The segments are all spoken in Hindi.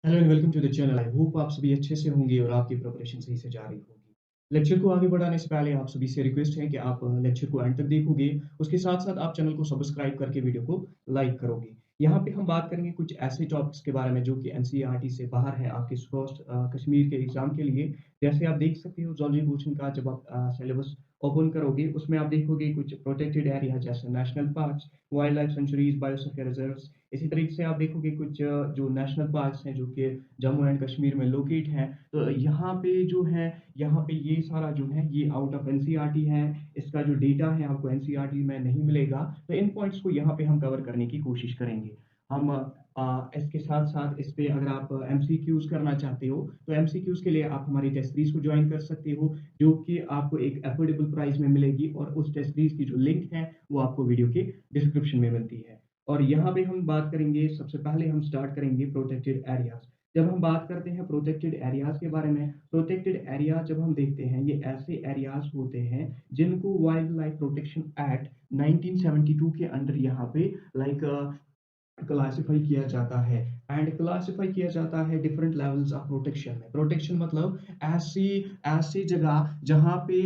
Hello and welcome to the channel. I hope आप सभी अच्छे से होंगे और आपकी प्रिपरेशन सही से जारी होगी। लेक्चर को आगे बढ़ाने से पहले आप सभी से रिक्वेस्ट है कि आप लेक्चर को एंड तक देखोगे। उसके साथ-साथ आप चैनल को सब्सक्राइब करके वीडियो को लाइक करोगे। यहाँ पे हम बात करेंगे कुछ ऐसे टॉपिक्स के बारे में जो कि एनसीईआरटी से बाहर है आपके फर्स्ट कश्मीर के एग्ज़ाम के लिए। जैसे आप देख सकते हो ज़ूलॉजी पोर्शन का जब आप सिलेबस ओपन करोगे उसमें आप देखोगे कुछ प्रोटेक्टेड एरिया जैसे national parks, wild life centuries, biosphere reserves. इसी तरीके से आप देखोगे कुछ जो नेशनल पार्क्स हैं जो कि जम्मू एंड कश्मीर में लोकेट हैं। तो यहाँ पे जो है यहाँ पे ये सारा जो है ये आउट ऑफ एनसीईआरटी है। इसका जो डेटा है आपको एनसीईआरटी में नहीं मिलेगा। तो इन पॉइंट्स को यहाँ पे हम कवर करने की कोशिश करेंगे। हम इसके साथ-साथ इस पे अगर आप एमसीक्यूज़ करना चाहते हो, तो एमसीक्यूज़ के लिए आप हमारी टेस्ट सीरीज़ को जॉइन कर सकते हो, जो कि आपको एक अफोर्डेबल प्राइस में मिलेगी और उस टेस्ट सीरीज़ की जो लिंक है, वो आपको वीडियो के डिस्क्रिप्शन में मिलती है। और यहाँ पे हम बात करेंगे सबसे पहले हम स्टार्ट करेंगे प्रोटेक्टेड एरियाज़। जब हम बात करते हैं प्रोटेक्टेड एरियाज़ के बारे में, प्रोटेक्टेड एरिया जब हम देखते हैं, ये ऐसे एरियाज़ होते हैं जिनको वाइल्ड लाइफ प्रोटेक्शन एक्ट 1972 के अंडर यहाँ पे लाइक क्लासिफाई किया जाता है एंड क्लासिफाई किया जाता है डिफरेंट लेवल्स ऑफ प्रोटेक्शन में। प्रोटेक्शन मतलब ऐसी ऐसी जगह जहाँ पे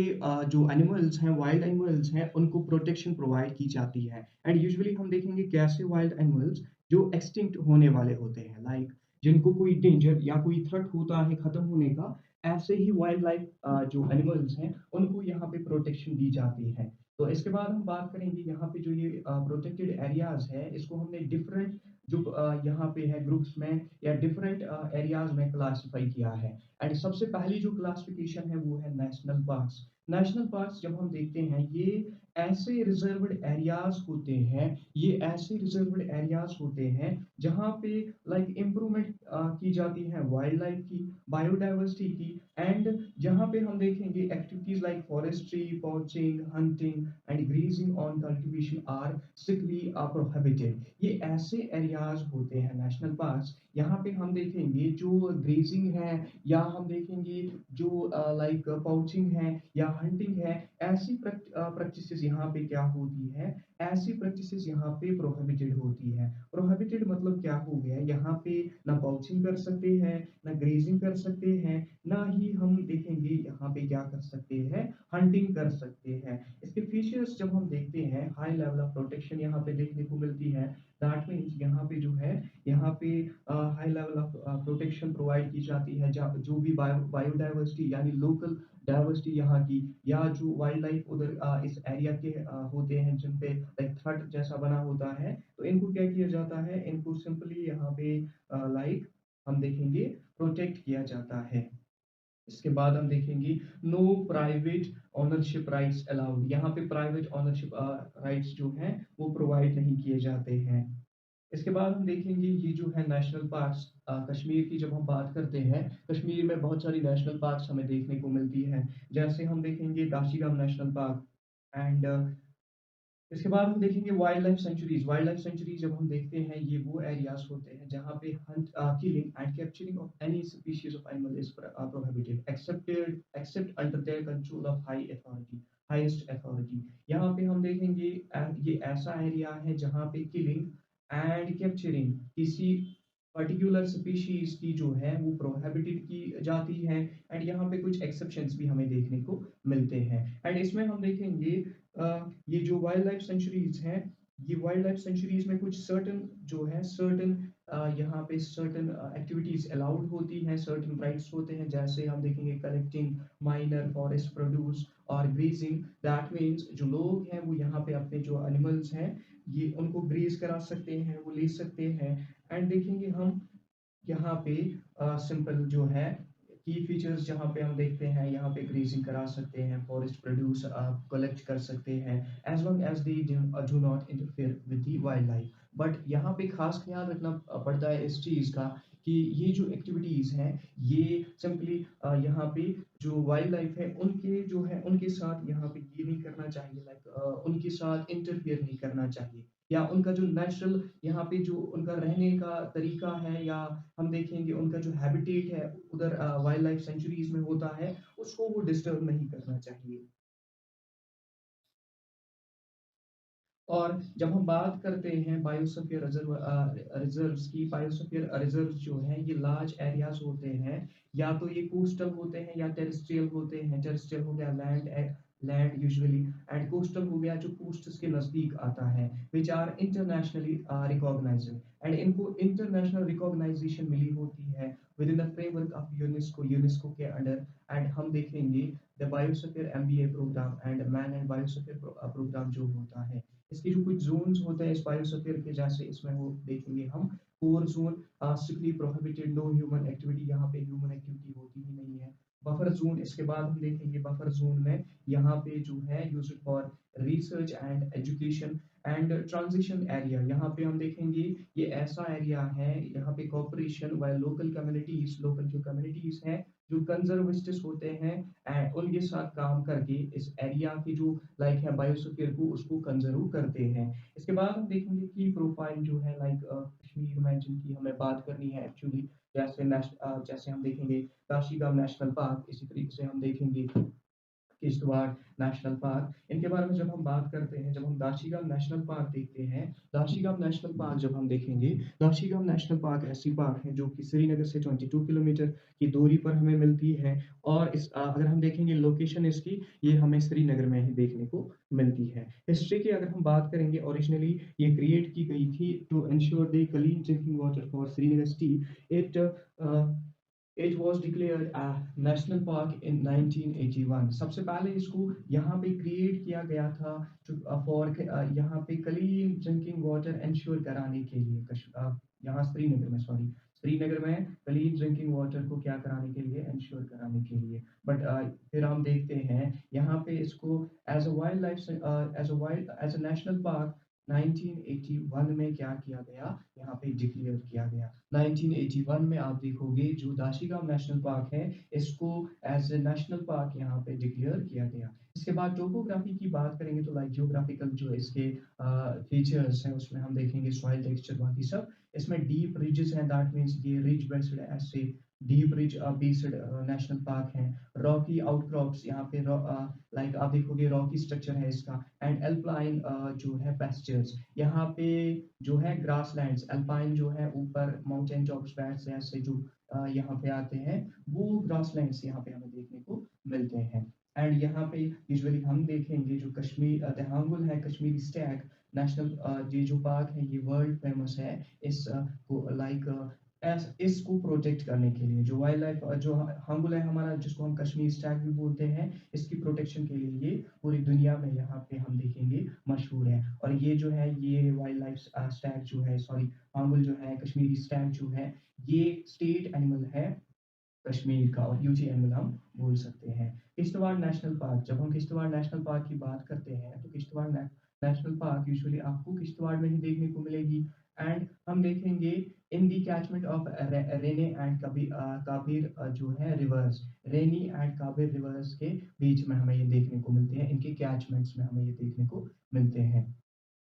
जो एनिमल्स हैं, वाइल्ड एनिमल्स हैं, उनको प्रोटेक्शन प्रोवाइड की जाती है। एंड यूजुअली हम देखेंगे कैसे वाइल्ड एनिमल्स जो एक्सटिंक्ट होने वाले होते हैं, लाइक जिनको कोई डेंजर या कोई थ्रेट होता है खत्म होने का, ऐसे ही वाइल्ड लाइफ जो एनिमल्स हैं उनको यहाँ पे प्रोटेक्शन दी जाती है। तो इसके बाद हम बात करेंगे यहाँ पे जो ये प्रोटेक्टेड एरियाज़ है, इसको हमने डिफरेंट जो यहाँ पे है ग्रुप्स में या डिफरेंट एरियाज़ में क्लासिफाई किया है। एंड सबसे पहली जो क्लासिफिकेशन है वो है नेशनल पार्क्स। नेशनल पार्क्स जब हम देखते हैं ये ऐसे रिजर्व्ड एरियाज़ होते हैं, ये ऐसे रिजर्व्ड एरियाज़ होते हैं जहाँ पे लाइक इम्प्रूवमेंट की जाती है वाइल्ड लाइफ की, बायोडायवर्सिटी की एंड जहाँ पे हम देखेंगे activities like forestry, poaching, hunting and grazing on cultivation are strictly prohibited. ये ऐसे एरियाज होते हैं नेशनल पार्क्स, यहाँ पे हम देखेंगे जो ग्रेजिंग है या हम देखेंगे जो लाइक पाउचिंग है या हंटिंग है, ऐसी प्रैक्टिसेस यहाँ पे क्या होती है, ऐसी प्रैक्टिसेस यहाँ पे प्रोहिबिटेड होती है। प्रोहिबिटेड मतलब क्या हो गया, यहाँ पे ना पाउचिंग कर सकते हैं, ना ग्रेजिंग कर सकते हैं, ना ही हम देखेंगे यहाँ पे क्या कर सकते हैं, हंटिंग कर सकते हैं। इसके फीचर्स जब हम देखते हैं, हाई लेवल ऑफ प्रोटेक्शन यहाँ पे देखने को मिलती है। दैट मीन्स यहाँ पे जो है, यहाँ पे high level of protection provide की जाती है। जो भी बायोडाइवर्सिटी यानी लोकल डाइवर्सिटी यहाँ की या जो वाइल्ड लाइफ उधर इस एरिया के होते हैं जिन पे लाइक थ्रेट जैसा बना होता है, तो इनको क्या किया जाता है, इनको सिंपली यहाँ पे लाइक हम देखेंगे प्रोटेक्ट किया जाता है। इसके बाद हम देखेंगे no private ownership rights allowed. यहाँ पे प्राइवेट ओनरशिप राइट्स जो हैं वो प्रोवाइड नहीं किए जाते हैं। इसके बाद हम देखेंगे ये जो है नेशनल पार्क्स, कश्मीर की जब हम बात करते हैं, कश्मीर में बहुत सारी नेशनल पार्क्स हमें देखने को मिलती है। जैसे हम देखेंगे दाशिगाम नेशनल पार्क एंड इसके बाद हम देखेंगे wild life sanctuaries. Wild life sanctuaries जब हम देखते हैं ये वो एरियाज होते हैं जहाँ पे Hunt, killing and capturing of any species of animal is prohibited accept under their control of highest authority. यहाँ पे हम देखेंगे ये ऐसा एरिया है जहाँ पे किलिंग एंड कैप्चरिंग किसी पर्टिकुलर स्पीशीज की जो है वो प्रोहिबिटेड की जाती है। एंड यहाँ पे कुछ एक्सेप्शंस भी हमें देखने को मिलते हैं। एंड इसमें हम देखेंगे ये जो वाइल्ड लाइफ सेंचुरीज हैं, ये वाइल्ड लाइफ सेंचुरीज में कुछ सर्टन जो है सर्टन यहाँ पे सर्टन एक्टिविटीज अलाउड होती हैं, सर्टन राइट्स होते हैं। जैसे हम देखेंगे कलेक्टिंग माइनर फॉरेस्ट प्रोड्यूस और ग्रेजिंग। दैट मीन्स जो लोग हैं वो यहाँ पे अपने जो एनिमल्स हैं ये उनको ग्रेज करा सकते हैं, वो ले सकते हैं। एंड देखेंगे हम यहाँ पे सिंपल जो है की फीचर्स जहाँ पे हम देखते हैं, यहाँ पे ग्रेजिंग करा सकते हैं, फॉरेस्ट प्रोड्यूस कलेक्ट कर सकते हैं as long as they do not interfere with the wild life. But यहाँ पे खास ख्याल रखना पड़ता है इस चीज़ का कि ये जो एक्टिविटीज़ हैं ये सिंपली यहाँ पे जो वाइल्ड लाइफ है उनके जो है उनके साथ यहाँ पे ये नहीं करना चाहिए, लाइक उनके साथ इंटरफेयर नहीं करना चाहिए या उनका जो नेचुरल यहाँ पे जो उनका रहने का तरीका है या हम देखेंगे उनका जो हैबिटेट है उधर वाइल्ड लाइफ सेंचुरीज में होता है, उसको वो डिस्टर्ब नहीं करना चाहिए। और जब हम बात करते हैं बायोस्फीयर रिजर्व्स की, बायोस्फीयर रिजर्व्स जो हैं ये लार्ज एरियाज होते हैं, या तो ये कोस्टल होते हैं या टेरेस्ट्रियल होते हैं। टेरेस्ट्रियल हो गया लैंड यूजुअली, एंड कोस्टल हो गया जो कोस्ट्स के नजदीक आता है, which are internationally recognised, and इनको इंटरनेशनल रिकॉग्नाइजेशन मिली होती है within the framework of UNESCO, UNESCO के अंडर। एंड हम देखेंगे the biosphere MBA programme and man and biosphere programme जो होता है, इसके जो कुछ जोन्स होते हैं इस बायोस्फीयर के, जैसे इसमें वो देखेंगे हम core zone, strictly prohibited, no human activity, यहाँ पे ह्यूमन एक्टिविटी होती ही नहीं है। बफर जोन, इसके बाद हम देखेंगे बफर जोन में यहाँ पे जो है used for research and education. And transition area, यहाँ पे हम देखेंगे ये ऐसा एरिया है, यहाँ पे cooperation while local communities, local जो कम्युनिटीज हैं जो कंजर्विस्टिस्ट होते हैं, एंड उनके साथ काम करके इस एरिया की जो लाइक है बायोस्फीयर को उसको कंजर्व करते हैं। इसके बाद हम देखेंगे कि प्रोफाइल जो है लाइक कश्मीर में जिनकी हमें बात करनी है एक्चुअली, जैसे हम देखेंगे दाशिगाम नेशनल पार्क, इसी तरीके से हम देखेंगे किश्तवाड़ नेशनल पार्क। इनके बारे में जब हम बात करते हैं, जब हम दाशिगाम नेशनल पार्क देखते हैं, दाशिगाम नेशनल पार्क जब हम देखेंगे, दाशिगाम नेशनल पार्क ऐसी पार्क है जो कि श्रीनगर से 22 किलोमीटर की दूरी पर हमें मिलती है। और अगर हम देखेंगे लोकेशन इसकी, ये हमें श्रीनगर में ही देखने को मिलती है। हिस्ट्री की अगर हम बात करेंगे, ओरिजिनली ये क्रिएट की गई थी to ensure the clean drinking water for Srinagar city. It it was declared national park in 1981। सबसे पहले इसको यहाँ पे क्रिएट किया गया था फॉर यहाँ पे क्लीन ड्रिंकिंग वाटर इंश्योर कराने के लिए, यहाँ श्रीनगर में, सॉरी श्रीनगर में क्लीन ड्रिंकिंग वाटर को क्या कराने के लिए, इंश्योर कराने के लिए। बट फिर हम देखते हैं यहाँ पे इसको as a wild life, as a national park 1981 में क्या किया गया, यहाँ पे डिक्लेयर किया गया। 1981 में आप देखोगे जो दाशिगाम नेशनल पार्क है इसको एज ए नेशनल पार्क यहाँ पे डिक्लेयर किया गया। इसके बाद टोपोग्राफी की बात करेंगे तो लाइक जियोग्राफिकल जो इसके फीचर्स हैं उसमें हम देखेंगे सॉइल टेक्सचर बाकी सब। इसमें डीप रिजेस हैं, दैट मींस ये रिज बेस्ड ऐसे deep ridge based national park है। रॉकी आउटक्रॉप्स, यहाँ पे लाइक आप देखोगे रॉकी स्ट्रक्चर है इसका, एंड एल्पाइन जो है पेस्चर्स, यहाँ पे जो है ग्रासलैंड्स, अल्पाइन जो है ऊपर माउंटेन टॉप्स पैड्स ऐसे जो यहाँ पे आते हैं, वो ग्रासलैंड्स यहाँ पे हमें देखने को मिलते हैं। एंड यहाँ पे यूजुअली हम देखेंगे जो कश्मीर दहांगुल है, कश्मीरी स्टैग नेशनल ये जो पार्क है ये वर्ल्ड फेमस है। इस को लाइक इसको प्रोटेक्ट करने के लिए, जो वाइल्ड लाइफ जो हंगुल है हमारा, जिसको हम कश्मीर स्टैग भी बोलते हैं, इसकी प्रोटेक्शन के लिए ये पूरी दुनिया में यहाँ पे हम देखेंगे मशहूर है। और ये जो है ये वाइल्ड लाइफ स्टैग जो है, सॉरी हंगुल जो है कश्मीरी स्टैग जो है, ये स्टेट एनिमल है कश्मीर का, और यूजी एनिमल हम बोल सकते हैं। किश्तवाड़ नेशनल पार्क, जब हम किश्तवाड़ नेशनल पार्क की बात करते हैं तो किश्तवाड़ नेशनल पार्क यूजुअली आपको किश्तवाड़ में ही देखने को मिलेगी। एंड हम देखेंगे इन दी catchment of Renee and Kabir जो है reverse, rainy and Kabir reverse के बीच में हमें ये देखने को मिलते हैं, इनके कैचमेंट्स में हमें ये देखने को मिलते हैं।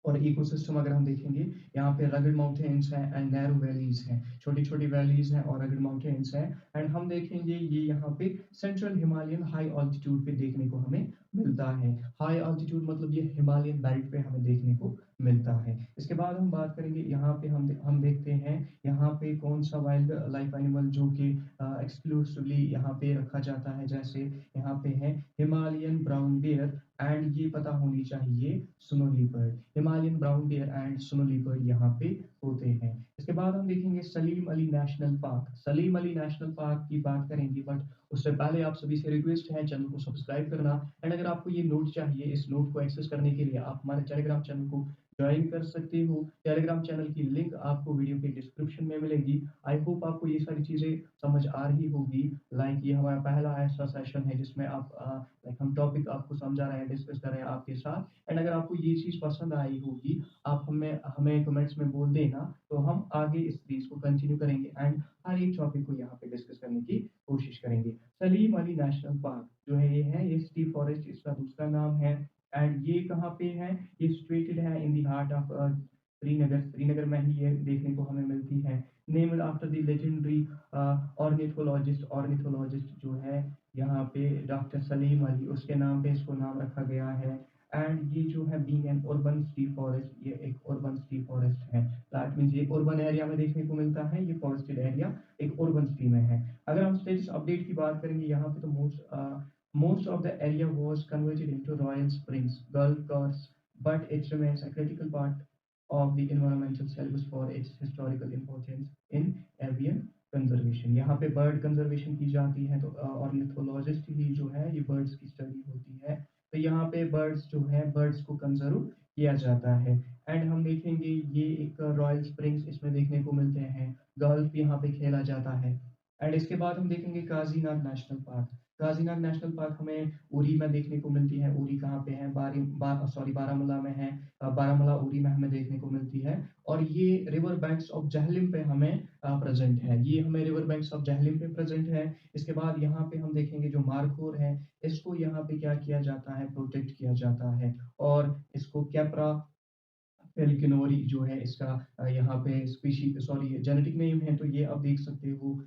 और इकोसिस्टम अगर हम देखेंगे, यहाँ पे रगड माउंटेन्स हैं एंड नैरो वैलीज हैं, छोटी छोटी वैलीज हैं और रगड माउंटेन्स हैं। एंड हम देखेंगे ये यहाँ पे सेंट्रल हिमालयन हाई ऑल्टीट्यूड पे देखने को हमें मिलता है। हाई ऑल्टीट्यूड मतलब ये हिमालयन बेल्ट पे हमें देखने को मिलता है। इसके बाद हम बात करेंगे यहाँ पे हम देखते हैं यहाँ पे कौन सा वाइल्ड लाइफ एनिमल जो कि एक्सक्लूसिवली यहाँ पे रखा जाता है, जैसे यहाँ पे है हिमालयन ब्राउन बियर एंड ये पता होनी चाहिए snow leopard, Himalayan brown bear and snow leopard यहाँ पे होते हैं। इसके बाद हम देखेंगे Salim Ali national park, Salim Ali national park की बात करेंगे, बट उससे पहले आप सभी से रिक्वेस्ट है चैनल को सब्सक्राइब करना। एंड अगर आपको ये नोट चाहिए, इस नोट को एक्सेस करने के लिए आप हमारे टेलीग्राम चैनल को ज्वाइन कर सकते हो। टेलीग्राम चैनल की लिंक आपको वीडियो के डिस्क्रिप्शन में मिलेगी। आई होप आपको ये सारी चीज़ें समझ आ रही होगी। लाइक ये हमारा पहला ऐसा सेशन है जिसमें आप लाइक हम टॉपिक आपको समझा रहे हैं, डिस्कस कर रहे हैं आपके साथ। एंड अगर आपको ये चीज़ पसंद आई होगी, आप हमें हमें कमेंट्स में बोल देना, तो हम आगे इस सीरीज को कंटिन्यू करेंगे एंड हर एक टॉपिक को यहाँ पे डिस्कस करने की कोशिश करेंगे। सलीम अली नेशनल पार्क जो है ये सिटी फॉरेस्ट इसका दूसरा नाम है। एंड ये कहाँ पे है, ये सिचुएटेड है in the heart of Srinagar, Srinagar में ही ये देखने को हमें मिलती है। Named after the legendary ornithologist जो है यहाँ पे डॉक्टर सलीम अली, उसके नाम पे इसको नाम रखा गया है। एंड ये जो है being an urban city forest, ये एक अर्बन सिटी फॉरेस्ट है। दैट मीन्स ये अर्बन एरिया में देखने को मिलता है, ये फॉरेस्टेड एरिया एक अर्बन सिटी में है। अगर हम स्टेटस अपडेट की बात करेंगे यहाँ पे, तो most of the area was converted into Royal Springs golf course, but it remains a critical part of the environmental syllabus for its historical importance in avian conservation. यहाँ पे बर्ड कंजर्वेशन की जाती है, तो ऑर्निथोलॉजिस्ट ही जो है ये बर्ड्स की स्टडी होती है। तो यहाँ पे बर्ड्स जो है बर्ड्स को कंजर्व किया जाता है। एंड हम देखेंगे ये एक रॉयल स्प्रिंग्स इसमें देखने को मिलते हैं, गोल्फ यहाँ पे खेला जाता है। एंड इसके बाद हम देखेंगे Kazinag national park. Kazinag national park हमें उरी में देखने को मिलती है। उरी कहाँ पे है? बारामूला में है। बारामूला उरी में हमें देखने को मिलती है। और ये रिवर बैंक्स ऑफ जहलिम पे हमें प्रेजेंट है। ये हमें रिवर बैंक्स ऑफ जहलिम पे प्रेजेंट है। इसके बाद यहाँ पे हम देखेंगे जो मारखोर है, इसको यहाँ पे क्या किया जाता है? प्रोटेक्ट किया जाता है। और इसको कैप्रा पेलिकनोरी जो है इसका यहाँ पे स्पीशी सॉरी जेनेटिक नेम है, तो ये आप देख सकते हो।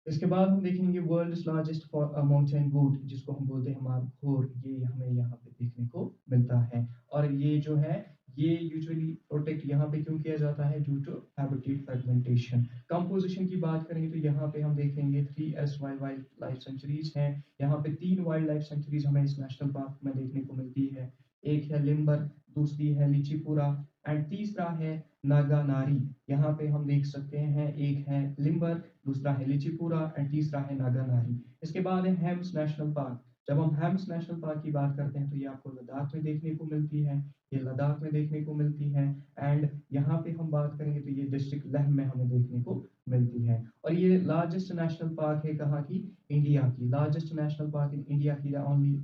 इसके बाद हम देखेंगे वर्ल्ड्स लार्जेस्ट माउंटेन गोट, जिसको हम बोलते हैं मारखोर, ये हमें यहाँ पे देखने को मिलता है। और ये जो है ये यूजुअली प्रोटेक्ट यहाँ पे क्यों किया जाता है? Due to habitat fragmentation. Composition की बात करेंगे तो यहाँ पे हम देखेंगे 3 वाइल्ड लाइफ सेंचुरीज हैं। यहाँ पे 3 वाइल्ड लाइफ सेंचुरीज हमें इस नेशनल पार्क में देखने को मिलती है। एक है लिम्बर, दूसरी है लिचिपुरा एंड तीसरा है नागानारी। यहाँ पे हम देख सकते हैं एक है लिम्बर, दूसरा है लिचिपुरा एंड तीसरा है नागानारी। इसके बाद है हेम्स नेशनल पार्क। जब हम हेम्स नेशनल पार्क की बात करते हैं तो ये आपको लद्दाख में देखने को मिलती है। ये लद्दाख में देखने को मिलती है। एंड यहाँ पे हम बात करेंगे तो ये डिस्ट्रिक्ट लेह में हमें देखने को मिलती है। और ये लार्जेस्ट नेशनल पार्क है कहाँ की? इंडिया की। Largest national park in India की, ओनली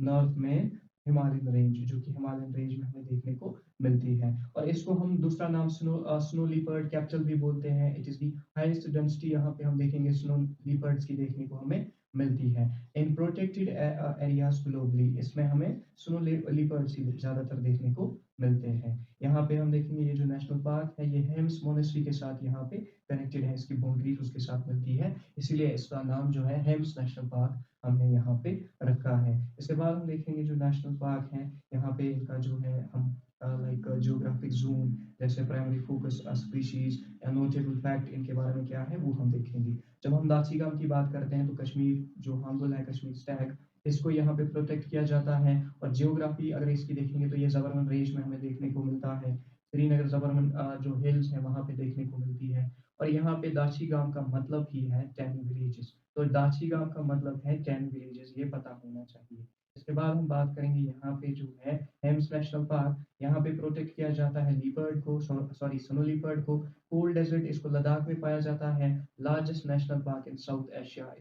नॉर्थ में हिमालयन रेंज, जो कि हिमालयन रेंज में हमें देखने को मिलती है। और इसको हम दूसरा नाम स्नो लिपर्ड कैपिटल भी बोलते हैं। It is the highest density, यहाँ पे हम देखेंगे स्नो लिपर्ड्स की देखने को हमें मिलती है। इन प्रोटेक्टेड एरियाज ग्लोबली, इसमें हमें स्नो लिपर्ड्स ही ज्यादातर देखने को मिलते हैं। यहाँ पे हम देखेंगे ये जो नेशनल पार्क है ये हेम्स मोनेस्ट्री के साथ यहाँ पे कनेक्टेड है, इसकी बाउंड्रीज उसके साथ मिलती है, इसीलिए इसका नाम जो है हेम्स नेशनल पार्क हमने यहाँ पे रखा है। इसके बाद हम देखेंगे जो नेशनल पार्क है यहाँ पे इनका जो है हम लाइक जियोग्राफिक जोन, जैसे प्राइमरी फोकस स्पीशीज या नोटेबल फैक्ट, इनके बारे में क्या है वो हम देखेंगे। जब हम दासीगाम की बात करते हैं तो कश्मीर जो हांगुल है, कश्मीर स्टैग, इसको यहाँ पे प्रोटेक्ट किया जाता है। और जियोग्राफी अगर इसकी देखेंगे तो ये जबरमन रेंज में हमें देखने को मिलता है। श्रीनगर जबरमन जो हिल्स है वहाँ पे देखने को मिलती है। और यहाँ पे दाची गांव का मतलब ही है 10 विलेजेस, तो दाची गांव का मतलब है 10 विलेजेस, ये पता होना चाहिए। इसके बाद हम बात करेंगे यहाँ पे जो है हेम्स नेशनल पार्क, यहाँ पे प्रोटेक्ट किया जाता है लीपर्ड को, सॉरी स्नो लीपर्ड को। कोल्ड डेजर्ट, इसको लद्दाख में पाया जाता है। लार्जेस्ट नेशनल पार्क इन साउथ एशिया,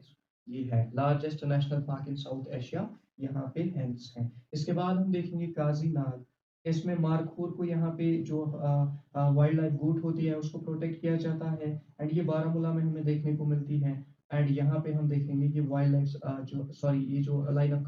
ये है लार्जेस्ट नेशनल पार्क इन साउथ एशिया, यहाँ पे हेम्स है। इसके बाद हम देखेंगे काजी नाग, इसमें मारखोर को यहाँ पे जो वाइल्ड लाइफ गोट होती है उसको प्रोटेक्ट किया जाता है। एंड ये बारामूला में हमें देखने को मिलती है। एंड यहाँ पे हम देखेंगे ये वाइल्ड लाइफ जो सॉरी ये जो लाइन ऑफ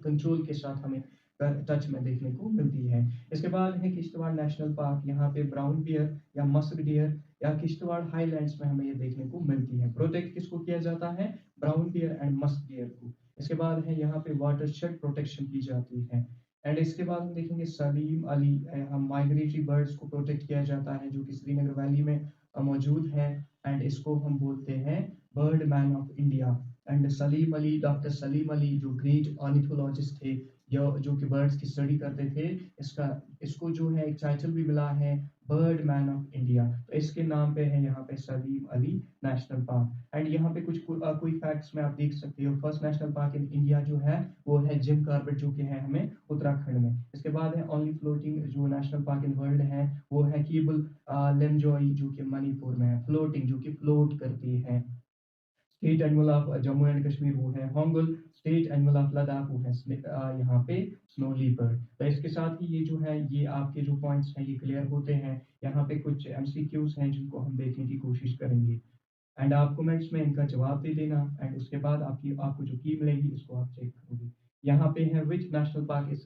कंट्रोल के साथ हमें टच में देखने को मिलती है। इसके बाद है किश्तवाड़ नेशनल पार्क, यहाँ पे ब्राउन बियर या मस्क डियर या किश्तवाड़ हाईलैंड्स में हमें ये देखने को मिलती है। प्रोटेक्ट किसको किया जाता है? Brown bear and musk deer को। इसके बाद है यहाँ पे वाटरशेड प्रोटेक्शन की जाती है। एंड इसके बाद हम देखेंगे सलीम अली, हम माइग्रेटरी बर्ड्स को प्रोटेक्ट किया जाता है जो कि श्रीनगर वैली में मौजूद है। एंड इसको हम बोलते हैं bird man of India. And Salim Ali, doctor Salim Ali जो ग्रेट ऑर्निथोलॉजिस्ट थे, जो कि बर्ड्स की स्टडी करते थे, इसको जो है एक टाइटल भी मिला है बर्ड मैन ऑफ इंडिया, तो इसके नाम पे है यहाँ पे Salim Ali national park. And यहाँ पे कुछ कोई फैक्ट्स में आप देख सकते हो। First national park in India जो है वो है जिम कॉर्बेट, जो कि है हमें उत्तराखंड में। इसके बाद है ओनली फ्लोटिंग जो नेशनल पार्क इन वर्ल्ड है वो है केबल लेमजोई, जो कि मणिपुर में है। फ्लोटिंग जो कि फ्लोट करती है। State animal of Jammu and Kashmir वो है होंगुल। स्टेट एनिमल ऑफ लद्दाख वो है यहाँ पे स्नो लीपर्ड। तो इसके साथ ही ये जो है ये आपके जो पॉइंट्स हैं ये क्लियर होते हैं। यहाँ पे कुछ एमसीक्यूज हैं जिनको हम देखने की कोशिश करेंगे। एंड आप कमेंट्स में इनका जवाब दे देना। एंड उसके बाद आपको जो की मिलेगी उसको आप चेक करोगे। यहाँ पे है which national park is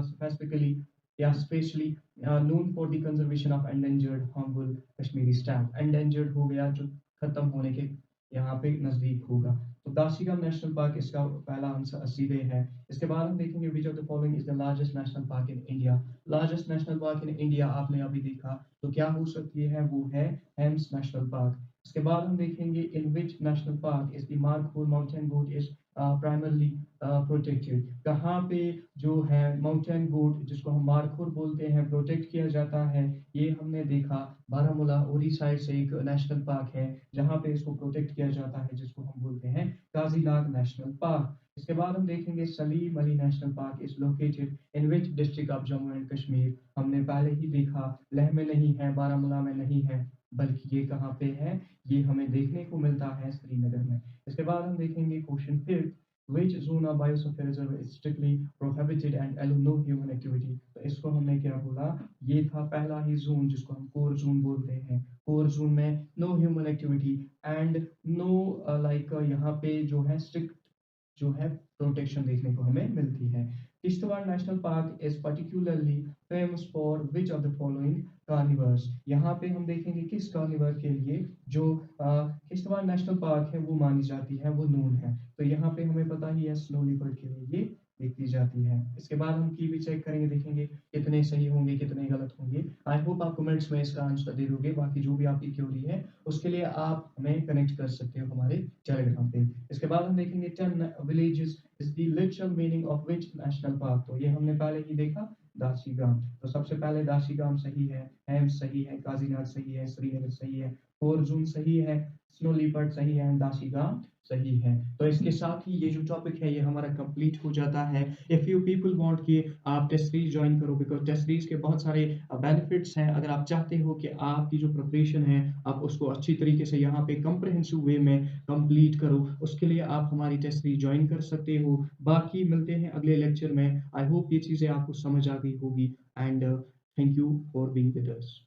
specifically या specially known for the conservation of endangered hangul Kashmiri stag. Endangered हो गया जो खत्म होने के यहाँ पे नज़दीक होगा। तो दाशिगम नेशनल पार्क इसका पहला आंसर सीधे है। इसके बाद हम देखेंगे which of the following is the largest national park in India. Largest national park in India आपने अभी देखा, तो क्या हो सकती है, वो है हेम्स नेशनल पार्क। इसके बाद हम देखेंगे in which national park is the markhor mountain goat is primarily protected. कहाँ पे जो है माउंटेन गोट जिसको हम मारखुर बोलते हैं प्रोटेक्ट किया जाता है। ये हमने देखा बारामूला उरी साइड से एक नेशनल पार्क है जहाँ पे इसको प्रोटेक्ट किया जाता है जिसको हम बोलते हैं काजीनाग नेशनल पार्क। इसके बाद हम देखेंगे Salim Ali national park is located in which district of Jammu and Kashmir. हमने पहले ही देखा लेह में नहीं है, बारामूला में नहीं है, बल्कि ये कहाँ पे है, ये हमें देखने को मिलता है श्रीनगर में। इसके बाद हम देखेंगे question fifth, which zone of biosphere reserve is strictly prohibited and allow no human activity। तो इसको हमने क्या बोला, ये था पहला ही जोन जिसको हम कोर जोन बोलते हैं। कोर जोन में no human activity and no like यहाँ पे जो है स्ट्रिक्ट जो है प्रोटेक्शन देखने को हमें मिलती है। Kishtwar national park is particularly famous for which of the following carnivores. यहाँ पे हम देखेंगे किस कार्निवर के लिए जो किश्तवाड़ नेशनल पार्क है वो मानी जाती है, वो नून है। तो यहाँ पे हमें पता ही है स्नो लिपर्ड के लिए ये देखी जाती है। इसके बाद हम की भी चेक करेंगे, देखेंगे कितने सही होंगे कितने गलत होंगे। आई होप आप कमेंट्स में इसका आंसर दे दोगे। बाकी जो भी आपकी क्वेरी है उसके लिए आप हमें कनेक्ट कर सकते हो हमारे टेलीग्राम पे। इसके बाद हम देखेंगे 10 villages is the literal meaning of which national park. तो ये हमने पहले ही देखा दासीगाम। तो सबसे पहले दासीगाम सही है, हेम्स सही है, काजीनाग सही है, श्रीनगर सही है, फोरजून सही है, स्नो लिपर्ड सही है एंड दासीगाम सही है। तो इसके साथ ही ये जो टॉपिक है ये हमारा कंप्लीट हो जाता है। इफ यू पीपल वांट कि आप टेस्ट सीरीज ज्वाइन करो, बिकॉज टेस्ट सीरीज के बहुत सारे बेनिफिट्स हैं। अगर आप चाहते हो कि आपकी जो प्रिपरेशन है आप उसको अच्छी तरीके से यहाँ पे कंप्रहेंसिव वे में कंप्लीट करो, उसके लिए आप हमारी टेस्ट सीरीज ज्वाइन कर सकते हो। बाकी मिलते हैं अगले लेक्चर में। आई होप ये चीज़ें आपको समझ आ गई होगी and thank you for being with us.